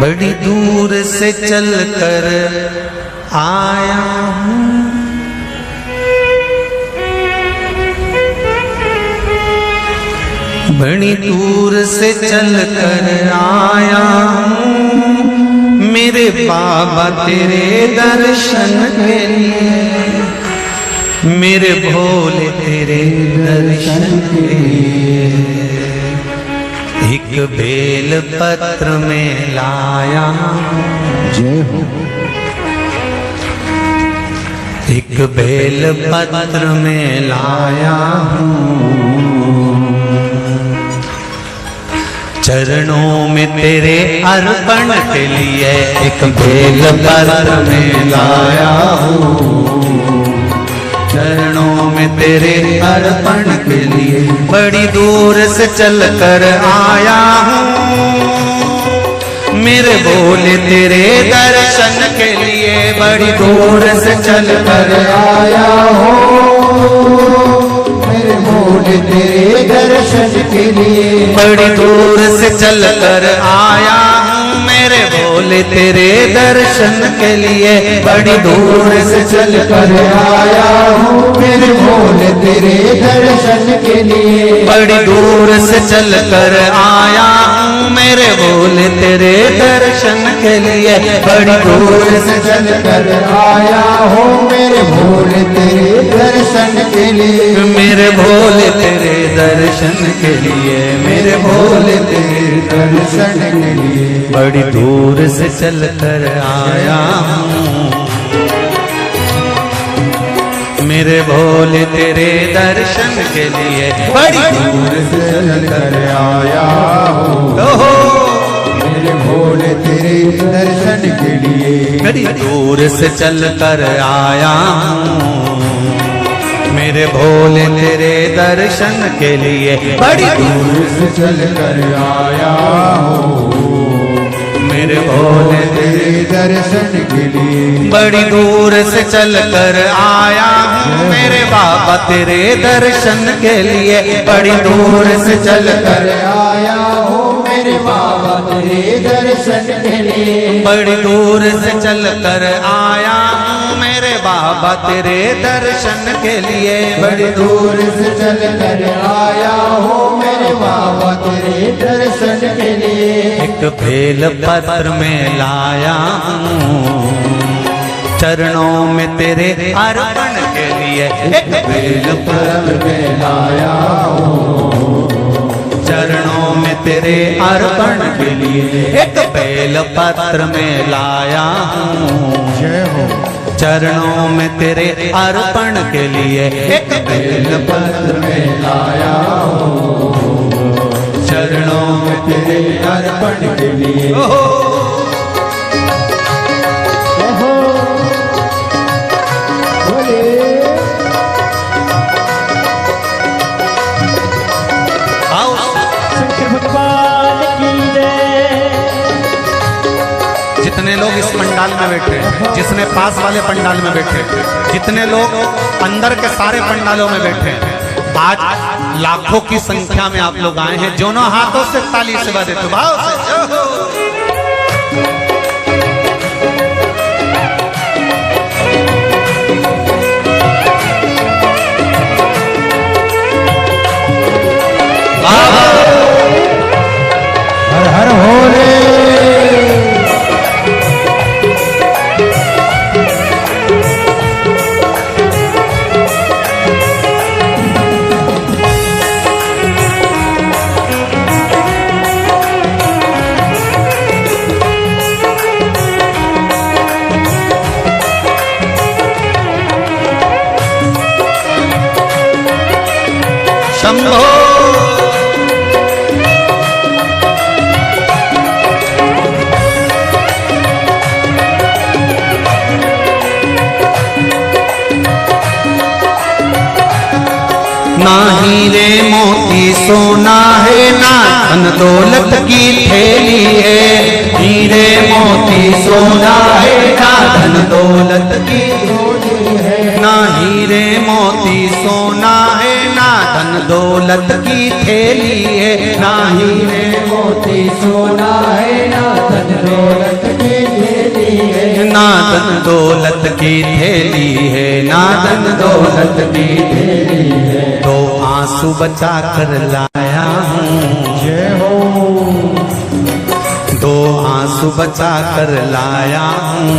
बड़ी दूर से चल कर आया हूँ, बड़ी दूर से चल कर आया हूँ, मेरे बाबा तेरे दर्शन के लिए, मेरे भोले तेरे दर्शन के लिए। एक बेल पत्र में लाया, जय हो। एक बेल पत्र में लाया हूँ, चरणों में तेरे अर्पण के लिए। एक बेल पत्र में लाया हूँ, चरणों में तेरे अर्पण के लिए। बड़ी दूर से चल कर आया हूँ, मेरे भोले तेरे दर्शन के लिए। बड़ी दूर से चल कर आया हूँ, मेरे भोले तेरे दर्शन के लिए। बड़ी दूर से चल कर आया हूँ, मेरे भोले तेरे दर्शन के लिए। बड़ी दूर से चल कर आया हूँ, मेरे भोले तेरे दर्शन के लिए। बड़ी दूर से चल कर आया हूँ, मेरे भोले तेरे दर्शन के लिए। बड़ी दूर से चल कर आया हूँ, मेरे भोले तेरे दर्शन के लिए। मेरे भोले तेरे दर्शन के लिए, मेरे भोले तेरे दर्शन के लिए। बड़ी दूर से चल कर आया हूँ, मेरे भोले तेरे दर्शन के लिए। बड़ी दूर से चल कर आया हूँ, मेरे भोले तेरे दर्शन के लिए। बड़ी दूर से चल कर आया हूँ, मेरे भोले तेरे दर्शन के लिए। बड़ी दूर से चल कर आया हूँ, मेरे भोले तेरे दर्शन के लिए। बड़ी दूर से चल कर आया हूँ, मेरे बाबा तेरे दर्शन के लिए। बड़ी दूर से चल कर आया हूँ, मेरे बाबा तेरे दर्शन के लिए। बड़ी दूर से चल कर आया हूँ, मेरे बाबा तेरे दर्शन के लिए। बड़ी दूर से चल कर आया हूँ, मेरे बाबा तेरे दर्शन के लिए। एक बेल पत्र में लाया हूँ, चरणों में तेरे अर्पण के लिए। एक बेल पत्र में लाया हूँ, चरणों में तेरे अर्पण के लिए। एक बेल पत्र में लाया हूँ, जय हो। चरणों में तेरे अर्पण के लिए। एक बेल पत्र में लाया हूँ, चरणों में तेरे अर्पण के लिए। जितने लोग इस पंडाल में बैठे, जिसने पास वाले पंडाल में बैठे, जितने लोग अंदर के सारे पंडालों में बैठे, आज लाखों की संख्या में आप लोग आए हैं। दोनों हाथों से ताली से बजाते तो भाव से। हर हर भोले। शंभो ना हीरे मोती सोना है, ना धन दौलत की थैली है। हीरे मोती सोना है, ना धन दौलत की थैली है। ना हीरे मोती सोना है, ना धन दौलत की थैली है, ना हीरे मोती सोना है, ना धन दौलत की थैली है, ना धन दौलत की थैली है, ना धन दौलत की थैली है। तो आंसू बचा कर लाया हूँ, जय हो। दो आंसू बचा कर लाया हूँ,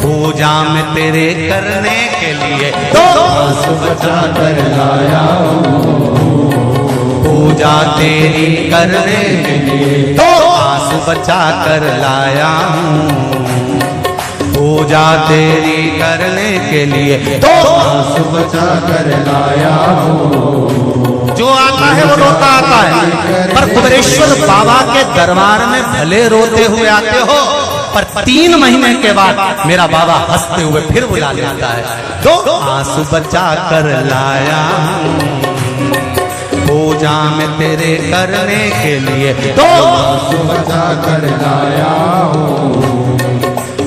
पूजा में तेरे करने के लिए दो आंसू बचा कर लाया हूँ, पूजा तेरी करने के लिए दो आंसू बचा कर लाया हूँ, पूजा तेरी करने के लिए दो आंसू बचा कर लाया हूँ। जो आता है वो रोता आता है, पर कुबेरेश्वर बाबा के दरबार में भले रोते हुए आते हो, पर 3 महीने के बाद मेरा बाबा हंसते हुए फिर बुला लेता है। दो आंसू बचा कर लाया हूँ, पूजा में तेरे करने के लिए दो आंसू बचा कर लाया हूँ,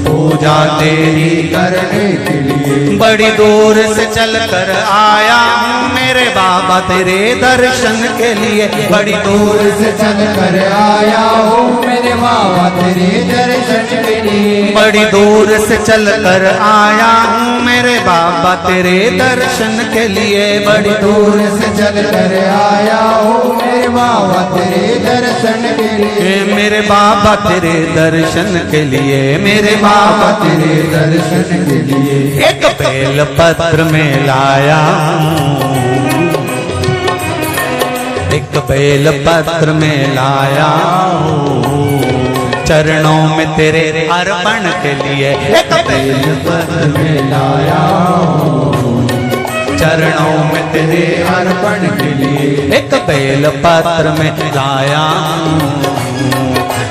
पूजा तेरी करने के लिए। बड़ी दूर से चल कर आया हूँ मेरे बाबा तेरे दर्शन के लिए, बड़ी दूर से चल कर आया हूँ मेरे बाबा तेरे दर्शन के लिए। बड़ी दूर से चल कर आया हूँ मेरे बाबा तेरे दर्शन के लिए, बड़ी दूर से चल कर आया हूँ मेरे बाबा तेरे दर्शन के लिए। मेरे बाबा तेरे दर्शन के लिए, मेरे बाबा तेरे दर्शन के लिए। एक बेल पत्र में लाया हूँ, एक बेल पत्र में लाया हूँ, चरणों में तेरे अर्पण के लिए एक बेल पत्र में लाया हूँ, चरणों में तेरे अर्पण के लिए। एक बेल पत्र में लाया हूँ,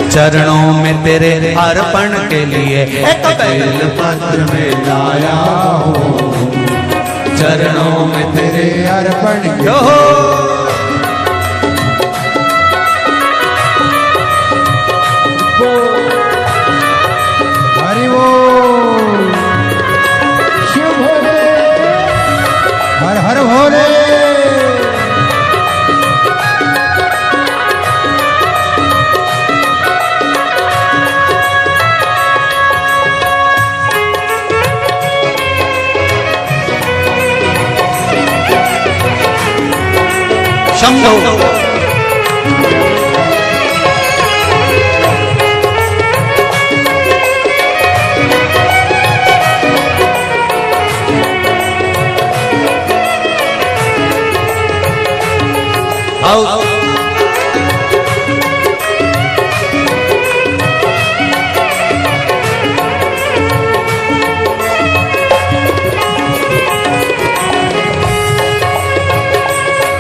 चरणों में तेरे अर्पण के लिए एक बेल पत्र में लाया हूँ, चरणों में तेरे अर्पण के लिए। हरि बोल, शिव भोले, हर हर भोले। शंभो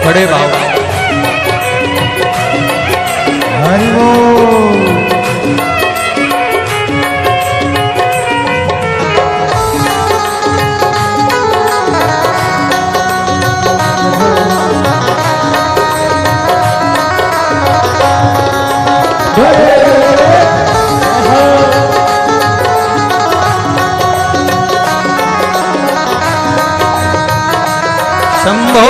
बड़े बाबा हरि बोल। शंभो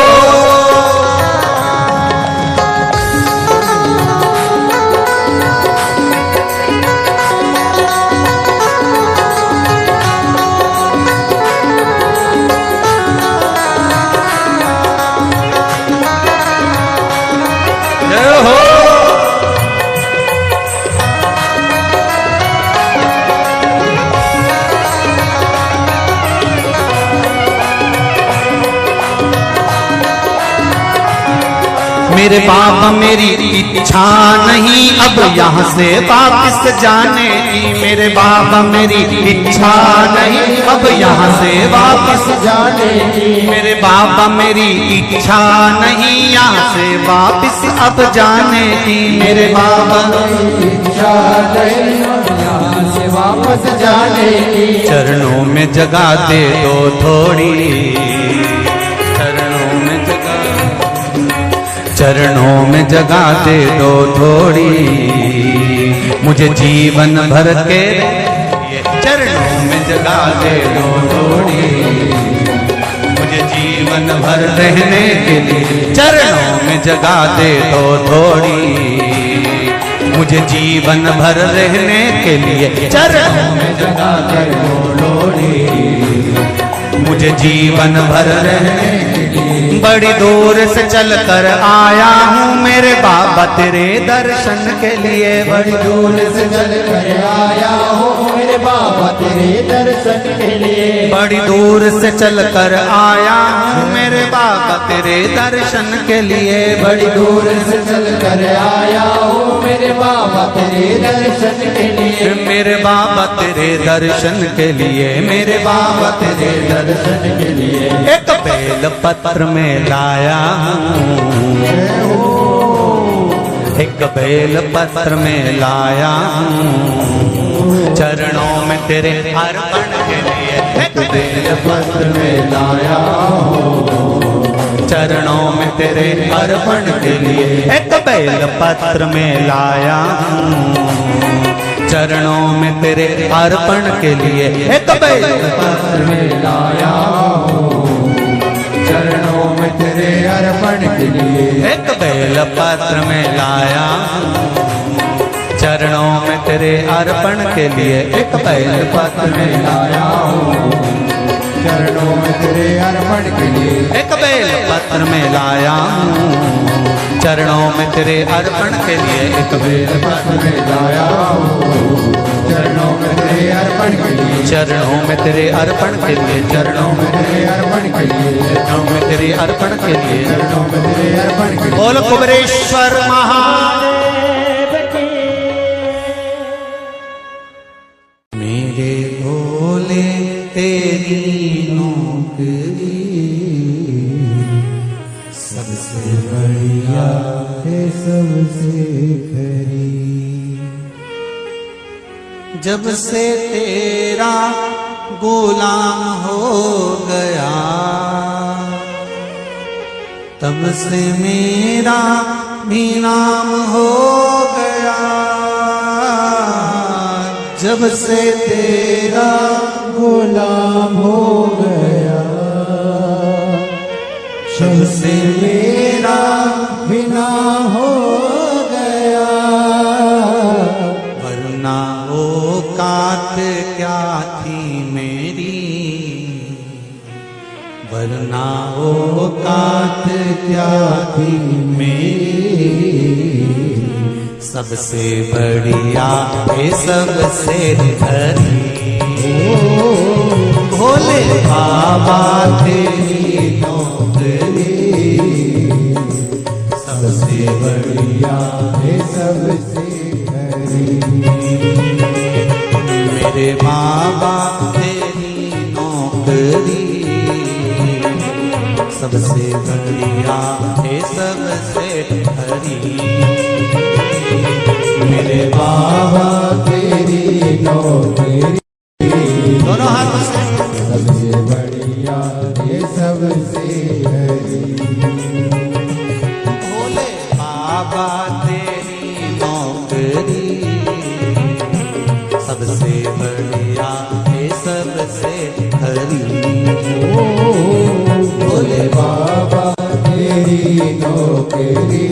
मेरे बाबा मेरी इच्छा नहीं अब यहाँ से वापस जाने की, मेरे बाबा मेरी इच्छा नहीं अब यहाँ से वापस जाने की, मेरे बाबा मेरी इच्छा नहीं यहाँ से वापस अब जाने की, मेरे बाबा इच्छा नहीं यहाँ से वापस जाने की। चरणों में जगह दे दो थोड़ी, चरणों में जगह, चरणों में जगह दे दो थोड़ी, मुझे जीवन भर के चरणों में जगह दे दो थोड़ी, मुझे जीवन भर रहने के लिए चरणों में जगा दे तो थोड़ी, मुझे जीवन भर रहने के लिए चरणों में जगा कर लोड़ी, मुझे जीवन भर रहने के लिए। बड़ी दूर से चल कर आया हूँ मेरे बाबा तेरे दर्शन के लिए, बड़ी दूर से चल कर आया हूँ मेरे बाबा तेरे दर्शन के लिए, बड़ी दूर से चल कर आया हूँ मेरे बाबा तेरे दर्शन के लिए, बड़ी दूर से चल कर आया हूँ मेरे बाबा तेरे दर्शन के लिए, मेरे बाबा तेरे दर्शन के लिए, मेरे बाबा तेरे दर्शन के लिए। एक बेल पत्र में लाया हूँ, एक बेल पत्र में लाया हूँ चरणों में तेरे अर्पण के लिए, एक बेल पत्र में लाया हूँ चरणों में तेरे अर्पण के लिए, एक बेल पत्र में लाया हूँ चरणों में तेरे अर्पण के लिए, एक बेल पत्र में लाया हूँ चरणों में तेरे अर्पण के लिए, एक बेल पत्र में लाया चरणों में तेरे अर्पण के लिए, एक बेल पत्र में लाया हूँ चरणों में तेरे अर्पण के लिए, एक बेल पत्र में लाया हूँ चरणों में तेरे अर्पण के लिए, एक बेल पत्र में लाया हूँ चरणों में तेरे अर्पण के लिए, चरणों में तेरे अर्पण के लिए, चरणों में तेरे अर्पण के लिए, चरणों में तेरे अर्पण के लिए, चरणों में तेरे अर्पण के लिए। बोल कुबेरेश्वर महादेव की। मेरे भोले तेरी नौकरी सबसे बढ़िया है सबसे खरी, जब से तेरा गुलाम हो गया तब से मेरा भी नाम हो गया, जब से तेरा गुलाम हो गया तब से मेरा भी नाम हो गया, वरना औकात क्या थी मेरी, वरना औकात क्या थी मेरी, सबसे बढ़िया है सबसे हरी, भोले बाबा तेरी नौकरी सबसे बढ़िया है सबसे हरी, मेरे बाबा तेरी नौकरी सबसे बढ़िया है सबसे हरी, मेरे बाबा तेरी नौकरी दोनों हाथों से सबसे बढ़िया है सबसे हरी, भोले बाबा तेरी नौकरी सबसे बढ़िया है सबसे हरी, भोले बाबा तेरी नौकरी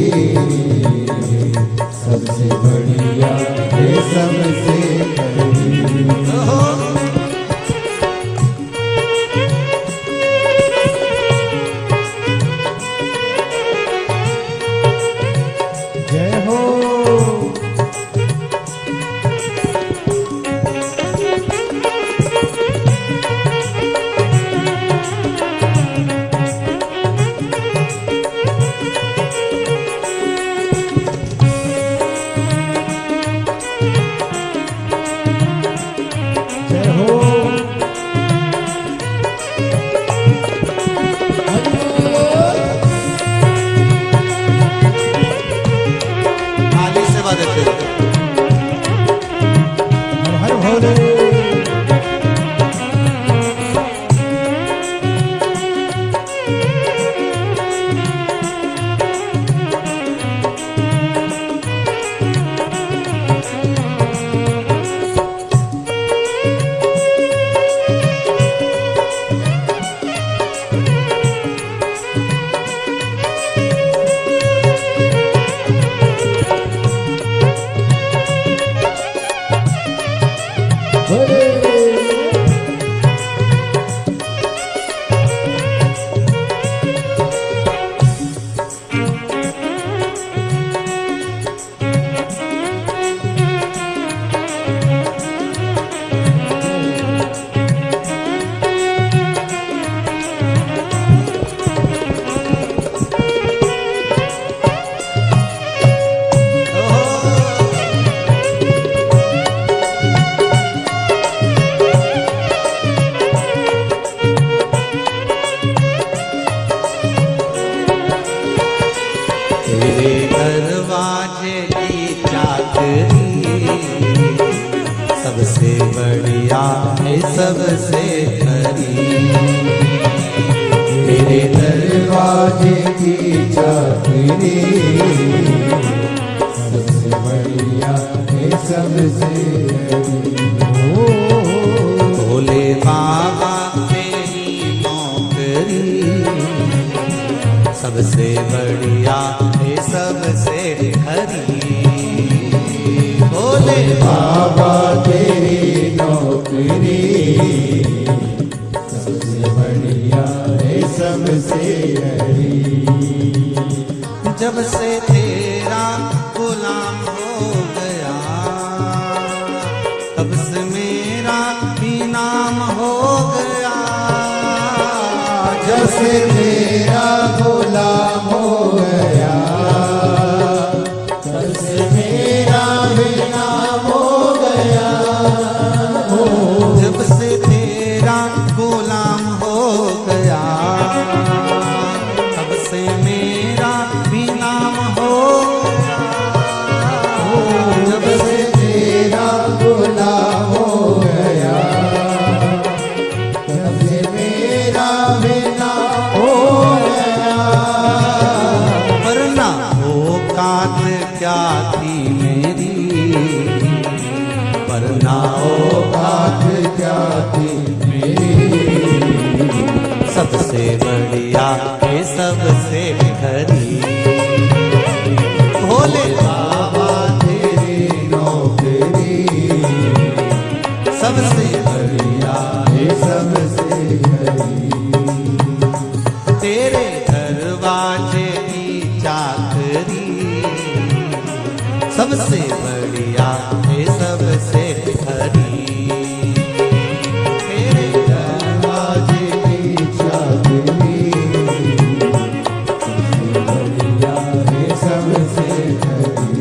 सबसे बढ़िया है सबसे हरी। जय हो। सबसे बढ़िया है सबसे खरी। तेरे दरवाजे की चाकरी सबसे बढ़िया है सबसे भोले बाबा तेरी नौकरी सबसे बढ़िया है सबसे खरी। भोले बाबा तेरी नौकरी सबसे बढ़िया है सबसे हरी। जब से तेरा गुलाम हो गया तब से मेरा भी नाम हो गया। जब से तेरा गुलाम हो गया तब से मेरा भी नाम हो गया। जब से तेरा गुलाम हो गया तब से मेरा भी नाम हो गया। जब से तेरा गुलाम हो गया तब से मेरा भी नाम हो गया। वरना औकात क्या थी मेरी, वरना औकात क्या थी मेरी। सबसे बढ़िया है सबसे खरी। भोले बाबा तेरी नौकरी सबसे बढ़िया है सबसे हरी। तेरे दरवाजे की चाकरी सबसे बढ़िया है सबसे खरी। तेरे दरवाजे की चाकरी सबसे बढ़िया है सबसे हरी।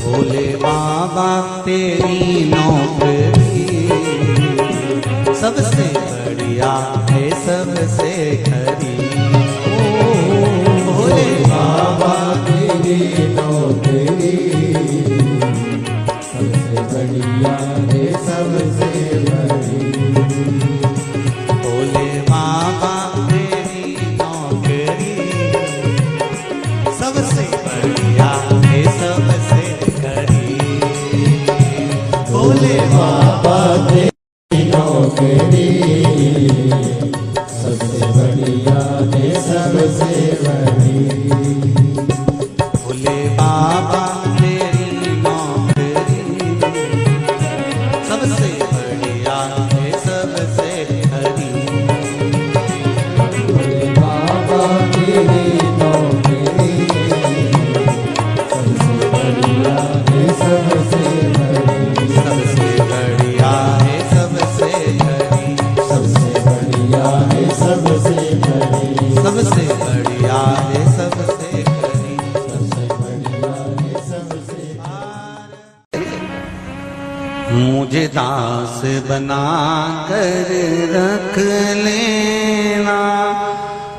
भोले बाबा तेरी नौकरी सबसे बढ़िया है सबसे खरी। भोले बाबा तेरी नौकरी सबसे बढ़िया है सबसे बड़ी। भोले बाबा तेरी नौकरी सबसे बढ़िया है सबसे खरी। भोले बाबा तेरी नौकरी सबसे बढ़िया है सबसे बड़ी। भोले बाबा तेरी नौकरी सबसे बढ़िया है सबसे खरी। बाबा तेरी नौकरी दास बना कर रख लेना,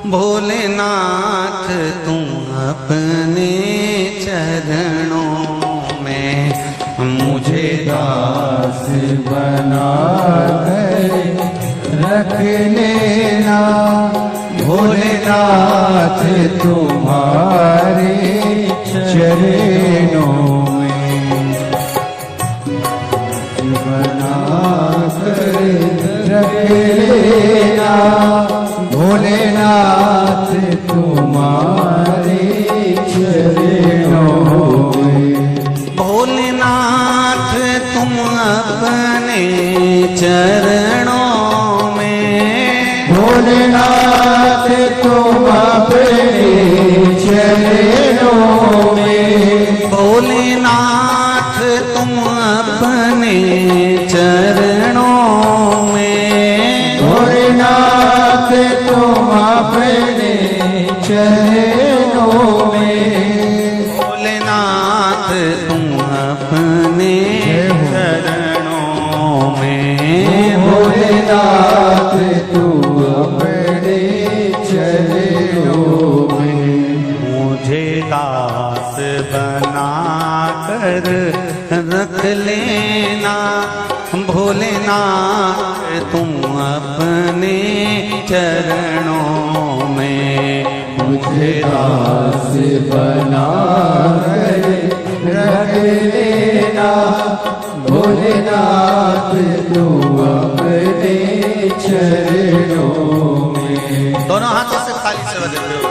भोलेनाथ तुम अपने चरणों में मुझे दास बना कर रख लेना, भोलेनाथ तुम्हारे चरणों में बना कर रख लेना, भोलेनाथ तुम्हारे चरणों में। भोलेनाथ तुम अपने चरणों में, भोलेनाथ तुम अपने चरणों में, भोलेनाथ तुम अपने चरणों में, भोलेनाथ तुम अपने चरणों में, भोलेनाथ तुम अपने चरणों में, भोलेनाथ तुम अपने चरणों में। मुझे दास बना कर रख लेना, भोलेनाथ तुम अपने चरणों में मुझे दास बना कर रख लेना, भोलेनाथ तुम अपने चरणों में। दोनों हाथों से खाली सेवा देते हो।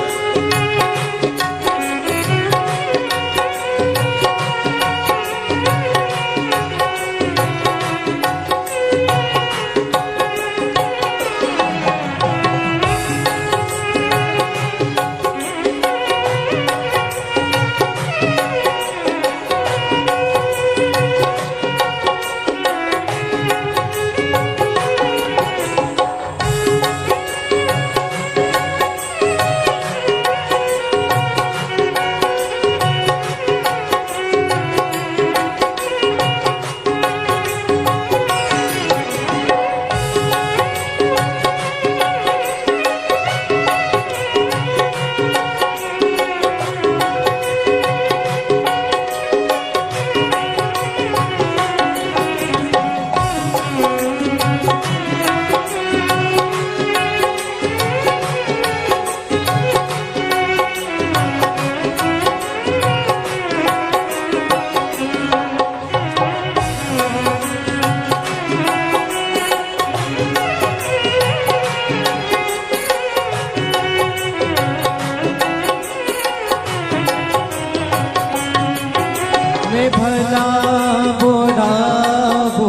भला बुरा वो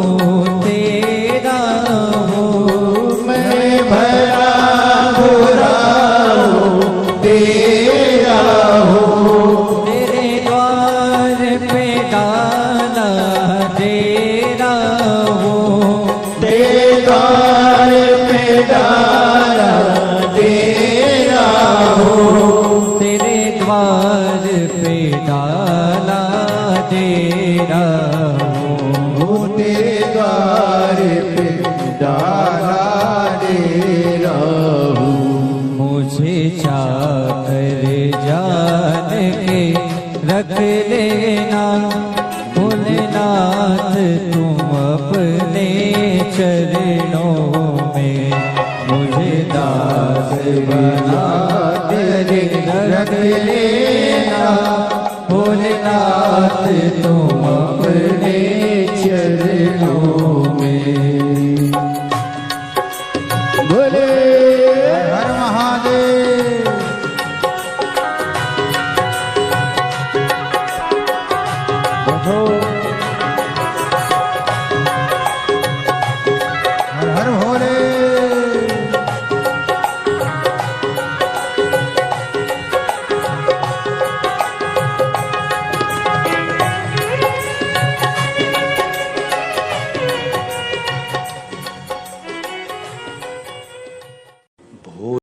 तेरा हो, मैं भला बुरा वो तेरा हो, तेरे द्वार पे डाला डेरा हो, तेरे द्वार पे डाला डेरा हो, तेरे द्वार पे डाला तेरा हो, तेरे द्वार पे डाला तेरा हो। मुझे चाकर जान के रख लेना, भोलेनाथ तुम अपने चरणों में मुझे दास बना कर रख लेना, भोलेनाथ तुम